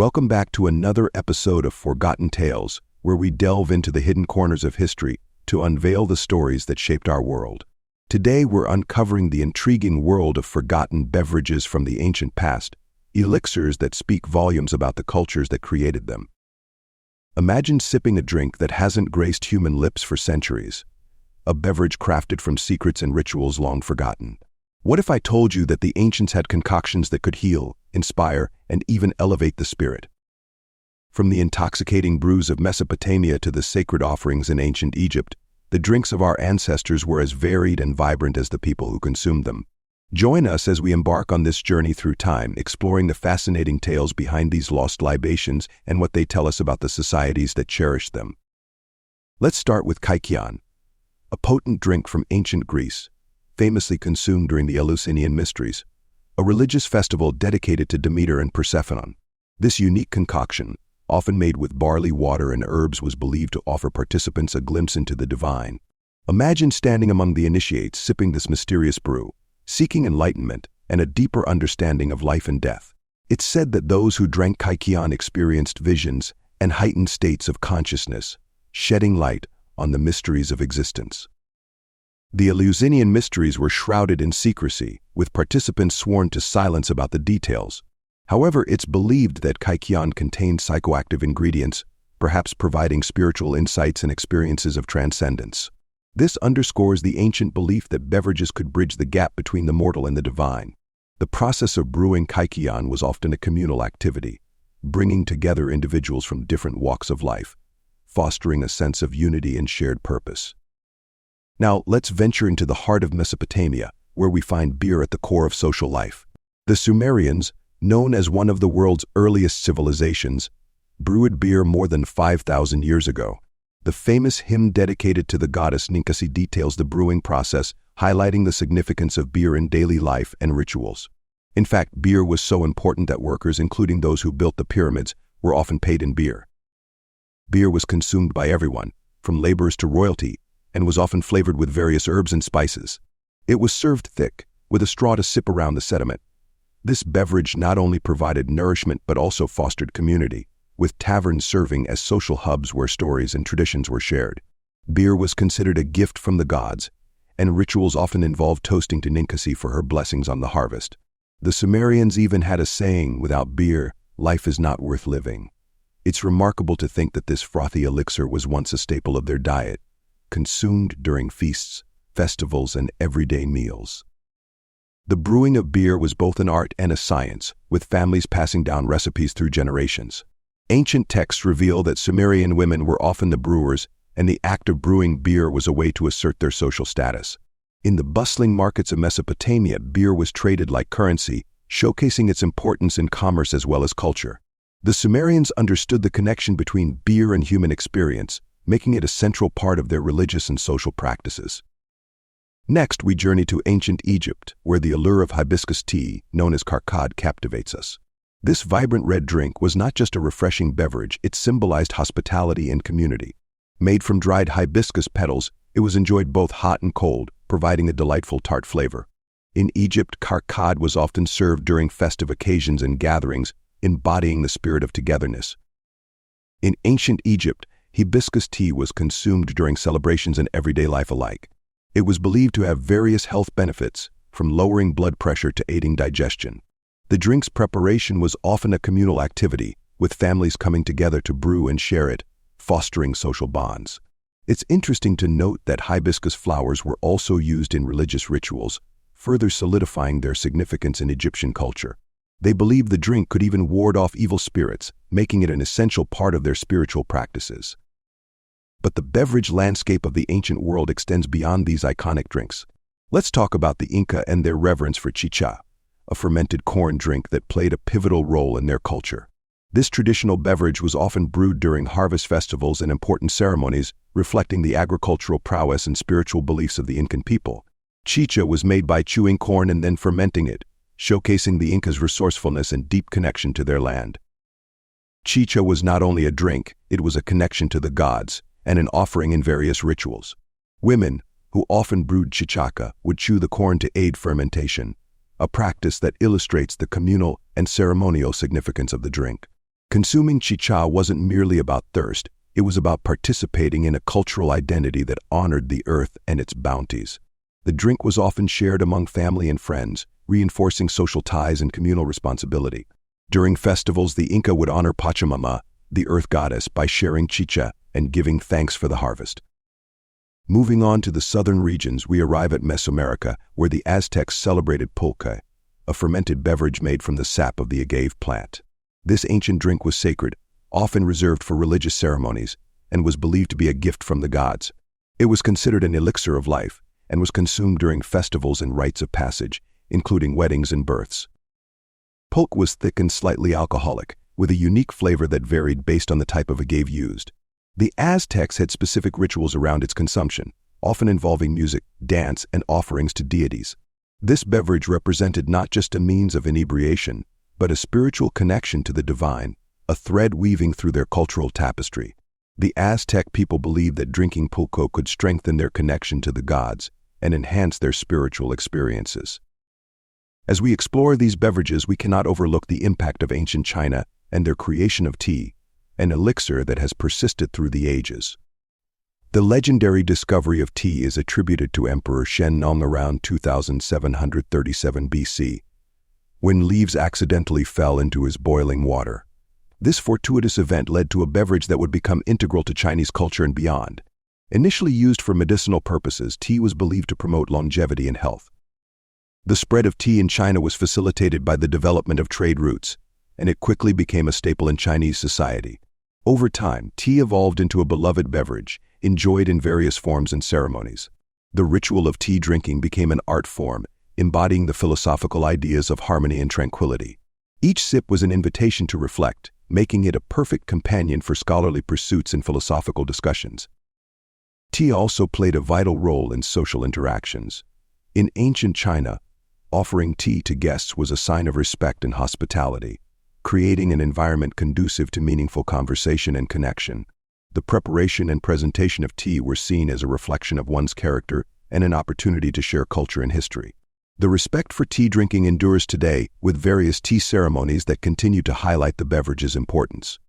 Welcome back to another episode of Forgotten Tales, where we delve into the hidden corners of history to unveil the stories that shaped our world. Today we're uncovering the intriguing world of forgotten beverages from the ancient past, elixirs that speak volumes about the cultures that created them. Imagine sipping a drink that hasn't graced human lips for centuries, a beverage crafted from secrets and rituals long forgotten. What if I told you that the ancients had concoctions that could heal, inspire, and even elevate the spirit? From the intoxicating brews of Mesopotamia to the sacred offerings in ancient Egypt, the drinks of our ancestors were as varied and vibrant as the people who consumed them. Join us as we embark on this journey through time, exploring the fascinating tales behind these lost libations and what they tell us about the societies that cherished them. Let's start with kykeon, a potent drink from ancient Greece, famously consumed during the Eleusinian Mysteries, a religious festival dedicated to Demeter and Persephone. This unique concoction, often made with barley water and herbs, was believed to offer participants a glimpse into the divine. Imagine standing among the initiates sipping this mysterious brew, seeking enlightenment and a deeper understanding of life and death. It's said that those who drank kykeon experienced visions and heightened states of consciousness, shedding light on the mysteries of existence. The Eleusinian Mysteries were shrouded in secrecy, with participants sworn to silence about the details. However, it's believed that kykeon contained psychoactive ingredients, perhaps providing spiritual insights and experiences of transcendence. This underscores the ancient belief that beverages could bridge the gap between the mortal and the divine. The process of brewing kykeon was often a communal activity, bringing together individuals from different walks of life, fostering a sense of unity and shared purpose. Now, let's venture into the heart of Mesopotamia, where we find beer at the core of social life. The Sumerians, known as one of the world's earliest civilizations, brewed beer more than 5,000 years ago. The famous hymn dedicated to the goddess Ninkasi details the brewing process, highlighting the significance of beer in daily life and rituals. In fact, beer was so important that workers, including those who built the pyramids, were often paid in beer. Beer was consumed by everyone, from laborers to royalty, and was often flavored with various herbs and spices. It was served thick, with a straw to sip around the sediment. This beverage not only provided nourishment but also fostered community, with taverns serving as social hubs where stories and traditions were shared. Beer was considered a gift from the gods, and rituals often involved toasting to Ninkasi for her blessings on the harvest. The Sumerians even had a saying, "Without beer, life is not worth living." It's remarkable to think that this frothy elixir was once a staple of their diet, consumed during feasts, festivals, and everyday meals. The brewing of beer was both an art and a science, with families passing down recipes through generations. Ancient texts reveal that Sumerian women were often the brewers, and the act of brewing beer was a way to assert their social status. In the bustling markets of Mesopotamia, beer was traded like currency, showcasing its importance in commerce as well as culture. The Sumerians understood the connection between beer and human experience, making it a central part of their religious and social practices. Next, we journey to ancient Egypt, where the allure of hibiscus tea, known as karkad, captivates us. This vibrant red drink was not just a refreshing beverage, it symbolized hospitality and community. Made from dried hibiscus petals, it was enjoyed both hot and cold, providing a delightful tart flavor. In Egypt, karkad was often served during festive occasions and gatherings, embodying the spirit of togetherness. In ancient Egypt, hibiscus tea was consumed during celebrations and everyday life alike. It was believed to have various health benefits, from lowering blood pressure to aiding digestion. The drink's preparation was often a communal activity, with families coming together to brew and share it, fostering social bonds. It's interesting to note that hibiscus flowers were also used in religious rituals, further solidifying their significance in Egyptian culture. They believed the drink could even ward off evil spirits, making it an essential part of their spiritual practices. But the beverage landscape of the ancient world extends beyond these iconic drinks. Let's talk about the Inca and their reverence for chicha, a fermented corn drink that played a pivotal role in their culture. This traditional beverage was often brewed during harvest festivals and important ceremonies, reflecting the agricultural prowess and spiritual beliefs of the Incan people. Chicha was made by chewing corn and then fermenting it, showcasing the Incas' resourcefulness and deep connection to their land. Chicha was not only a drink, it was a connection to the gods, and an offering in various rituals. Women, who often brewed chichaca, would chew the corn to aid fermentation, a practice that illustrates the communal and ceremonial significance of the drink. Consuming chicha wasn't merely about thirst, it was about participating in a cultural identity that honored the earth and its bounties. The drink was often shared among family and friends, reinforcing social ties and communal responsibility. During festivals, the Inca would honor Pachamama, the earth goddess, by sharing chicha and giving thanks for the harvest. Moving on to the southern regions, we arrive at Mesoamerica, where the Aztecs celebrated pulque, a fermented beverage made from the sap of the agave plant. This ancient drink was sacred, often reserved for religious ceremonies, and was believed to be a gift from the gods. It was considered an elixir of life, and was consumed during festivals and rites of passage, including weddings and births. Pulque was thick and slightly alcoholic, with a unique flavor that varied based on the type of agave used. The Aztecs had specific rituals around its consumption, often involving music, dance, and offerings to deities. This beverage represented not just a means of inebriation, but a spiritual connection to the divine, a thread weaving through their cultural tapestry. The Aztec people believed that drinking pulque could strengthen their connection to the gods and enhance their spiritual experiences. As we explore these beverages, we cannot overlook the impact of ancient China and their creation of tea, an elixir that has persisted through the ages. The legendary discovery of tea is attributed to Emperor Shen Nong around 2737 BC, when leaves accidentally fell into his boiling water. This fortuitous event led to a beverage that would become integral to Chinese culture and beyond. Initially used for medicinal purposes, tea was believed to promote longevity and health. The spread of tea in China was facilitated by the development of trade routes, and it quickly became a staple in Chinese society. Over time, tea evolved into a beloved beverage, enjoyed in various forms and ceremonies. The ritual of tea drinking became an art form, embodying the philosophical ideas of harmony and tranquility. Each sip was an invitation to reflect, making it a perfect companion for scholarly pursuits and philosophical discussions. Tea also played a vital role in social interactions. In ancient China, offering tea to guests was a sign of respect and hospitality, creating an environment conducive to meaningful conversation and connection. The preparation and presentation of tea were seen as a reflection of one's character and an opportunity to share culture and history. The respect for tea drinking endures today, with various tea ceremonies that continue to highlight the beverage's importance.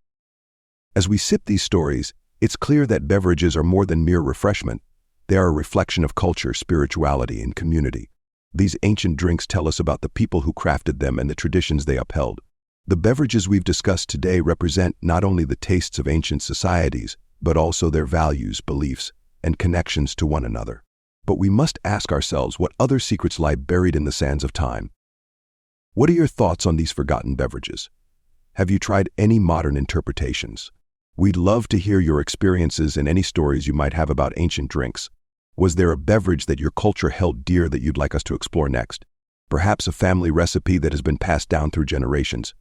As we sip these stories, it's clear that beverages are more than mere refreshment. They are a reflection of culture, spirituality, and community. These ancient drinks tell us about the people who crafted them and the traditions they upheld. The beverages we've discussed today represent not only the tastes of ancient societies, but also their values, beliefs, and connections to one another. But we must ask ourselves what other secrets lie buried in the sands of time. What are your thoughts on these forgotten beverages? Have you tried any modern interpretations? We'd love to hear your experiences and any stories you might have about ancient drinks. Was there a beverage that your culture held dear that you'd like us to explore next? Perhaps a family recipe that has been passed down through generations?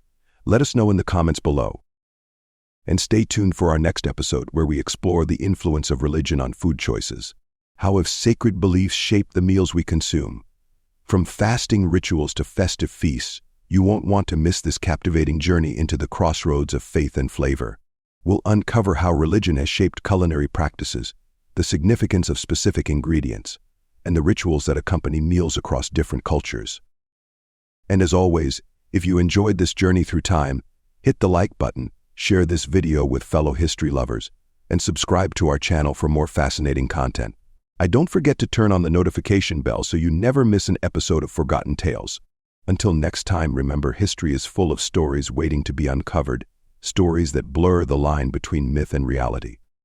Let us know in the comments below. And stay tuned for our next episode, where we explore the influence of religion on food choices. How have sacred beliefs shaped the meals we consume? From fasting rituals to festive feasts, you won't want to miss this captivating journey into the crossroads of faith and flavor. We'll uncover how religion has shaped culinary practices, the significance of specific ingredients, and the rituals that accompany meals across different cultures. And as always, if you enjoyed this journey through time, hit the like button, share this video with fellow history lovers, and subscribe to our channel for more fascinating content. Don't forget to turn on the notification bell so you never miss an episode of Forgotten Tales. Until next time, remember, history is full of stories waiting to be uncovered, stories that blur the line between myth and reality.